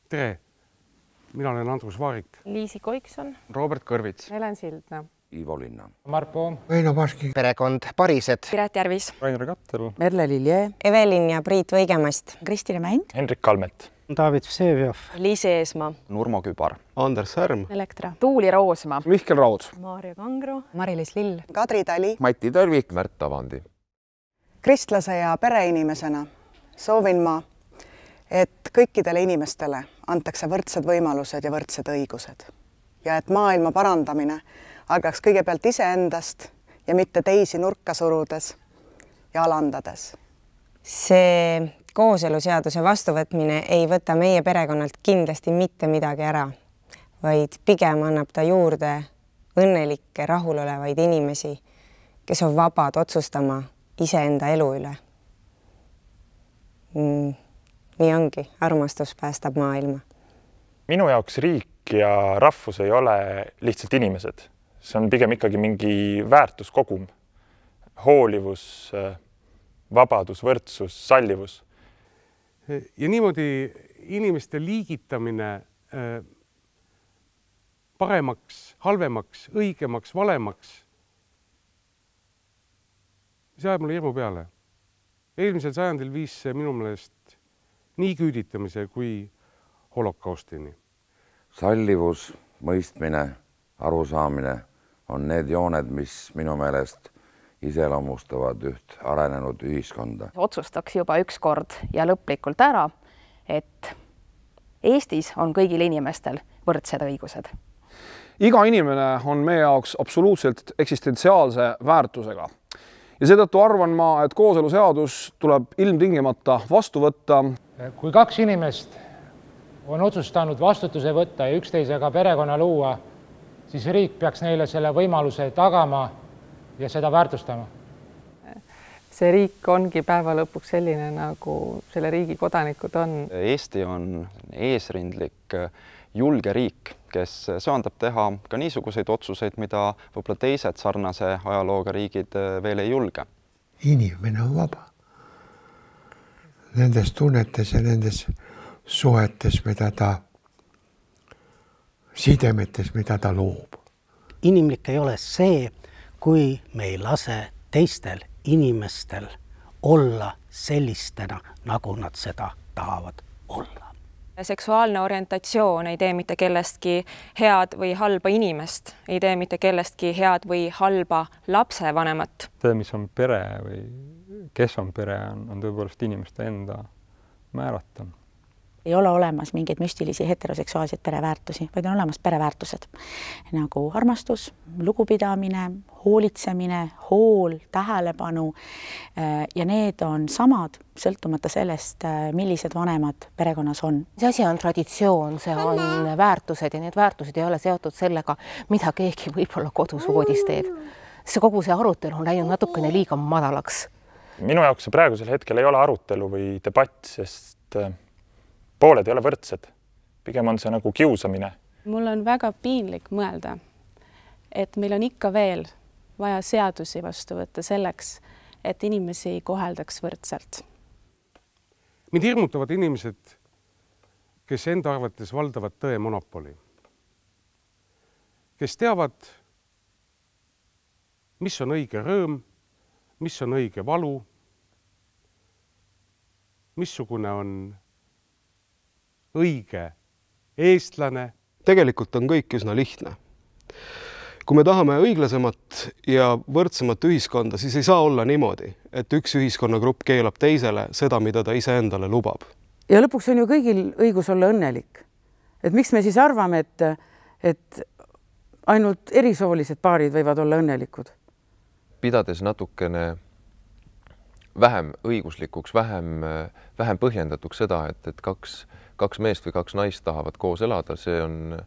Tere! Mina olen Andrus Vaarik. Liisi Koikson. Robert Kõrvits. Helen Sildna. Ivo Linna. Marko. Väino Paski. Perekond Parised. Piret Järvis. Rainer Kattel. Merle Lilje. Evelin ja Priit Võigemast. Kristine Mänd. Henrik Kalmet. David Vsevjov. Liisi Eesmaa. Nurmo Kübar. Anders Härm. Elektra. Tuuli Roosma. Mihkel Raud. Maarja Kangro. Mari-Liis Lill. Kadri Tali. Mati Tõrvik. Märt Avandi. Kristlase ja pereinimesena soovin ma, et kõikidele inimestele antakse võrdsed võimalused ja võrdsed õigused. Ja et maailma parandamine algaks kõigepealt iseendast ja mitte teisi nurka surudes ja alandades. See kooseluseaduse vastuvõtmine ei võta meie perekonnalt kindlasti mitte midagi ära, vaid pigem annab ta juurde õnnelikke, rahulolevaid inimesi, kes on vabad otsustama iseenda elu üle. Nii ongi, armastus päästab maailma. Minu jaoks riik ja rahvus ei ole lihtsalt inimesed. See on pigem ikkagi mingi väärtuskogum. Hoolivus, vabadus, võrdsus, sallivus. Ja niimoodi inimeste liigitamine paremaks, halvemaks, õigemaks, valemaks, see ajab mulle hirmu peale. Eelmisel sajandil viis see minu meelest nii küüditamise kui holokaustini. Sallivus, mõistmine, arusaamine on need jooned, mis minu meelest iseloomustavad üht arenenud ühiskonda. Otsustaks juba ükskord ja lõplikult ära, et Eestis on kõigil inimestel võrdsed õigused. Iga inimene on meie jaoks absoluutselt eksistentsiaalse väärtusega. Ja seetõttu arvan ma, et kooseluseadus tuleb ilmtingimata vastu võtta. Kui kaks inimest on otsustanud vastutuse võtta ja üksteisega perekonna luua, siis riik peaks neile selle võimaluse tagama ja seda väärtustama. See riik ongi päeva lõpuks selline, nagu selle riigi kodanikud on. Eesti on eesrindlik, julge riik, kes saandab teha ka niisuguseid otsuseid, mida võib-olla teised sarnase ajalooga riigid veel ei julge. Inimene on vaba. Nendes tunnetes ja nendes suhetes, mida ta, sidemetes, mida ta loob. Inimlik ei ole see, kui me ei lase teistel inimestel olla sellistena, nagu nad seda tahavad olla. Seksuaalne orientatsioon ei tee mitte kellestki head või halba inimest, ei tee mitte kellestki head või halba lapsevanemat. See, mis on pere või kes on pere, on tõepoolest inimeste enda määrata. Ei ole olemas mingeid müstilisi heteroseksuaalseid pereväärtusi, vaid on olemas pereväärtused. Nagu armastus, lugupidamine, hoolitsemine, hool, tähelepanu ja need on samad, sõltumata sellest, millised vanemad perekonnas on. See asi on traditsioon, see on väärtused ja need väärtused ei ole seotud sellega, mida keegi võib-olla kodus voodis teeb. See kogu see arutelu on läinud natukene liiga madalaks. Minu jaoks see praegusel hetkel ei ole arutelu või debatt, sest pooled ei ole võrdsed. Pigem on see nagu kiusamine. Mul on väga piinlik mõelda, et meil on ikka veel vaja seadusi vastu võtta selleks, et inimesi koheldaks võrdselt. Mind hirmutavad inimesed, kes enda arvates valdavad tõe monopoli. Kes teavad, mis on õige rõõm, mis on õige valu, missugune on õige eestlane. Tegelikult on kõik üsna lihtne. Kui me tahame õiglasemat ja võrdsemat ühiskonda, siis ei saa olla niimoodi, et üks ühiskonnagrupp keelab teisele seda, mida ta ise endale lubab. Ja lõpuks on ju kõigil õigus olla õnnelik. Et miks me siis arvame, et ainult erisoolised paarid võivad olla õnnelikud? Pidades natukene vähem õiguslikuks, vähem põhjendatuks seda, et kaks meest või kaks naist tahavad koos elada, see on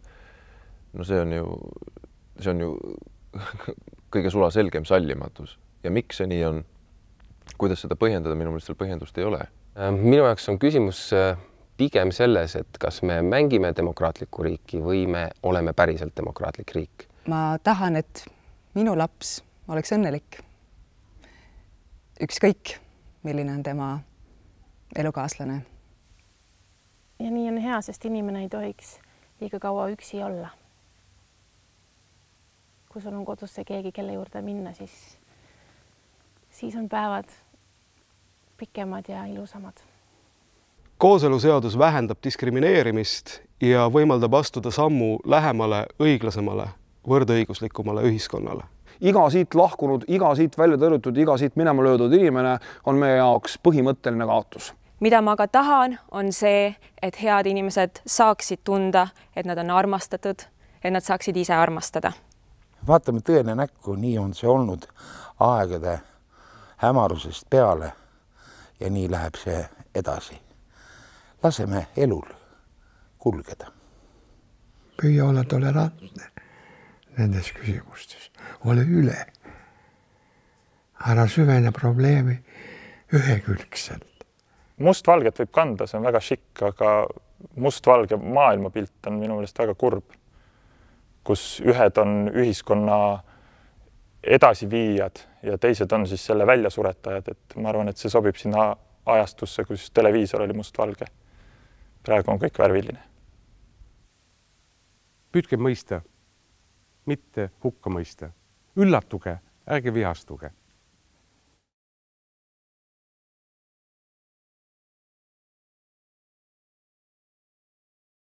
ju kõige sulaselgem sallimatus. Ja miks see nii on? Kuidas seda põhjendada? Minu meelest seal põhjendust ei ole. Minu jaoks on küsimus pigem selles, et kas me mängime demokraatlikku riiki või me oleme päriselt demokraatlik riik. Ma tahan, et minu laps oleks õnnelik. Ükskõik, milline on tema elukaaslane. Ja nii on hea, sest inimene ei tohiks liiga kaua üksi olla. Kui sul on kodusse keegi, kelle juurde minna, siis on päevad pikemad ja ilusamad. Kooseluseadus vähendab diskrimineerimist ja võimaldab astuda sammu lähemale õiglasemale, võrdõiguslikumale ühiskonnale. Iga siit lahkunud, iga siit välja tõrjutud, iga siit minema löödud inimene on meie jaoks põhimõtteline kaotus. Mida ma aga tahan, on see, et head inimesed saaksid tunda, et nad on armastatud, et nad saaksid ise armastada. Vaatame tõene näkku, nii on see olnud aegade hämarusest peale ja nii läheb see edasi. Laseme elul kulgeda. Püüa olla tolerantne nendes küsimustes. Ole üle. Ära süvene probleemi ühekülgselt. Mustvalget võib kanda, see on väga šikk, aga mustvalge maailmapilt on minu meelest väga kurb, kus ühed on ühiskonna edasiviijad ja teised on siis selle väljasuretajad, et ma arvan, et see sobib sinna ajastusse, kus televiisor oli mustvalge. Praegu on kõik värviline. Püüdke mõista, mitte hukka mõista. Üllatuge, ärge vihastuge.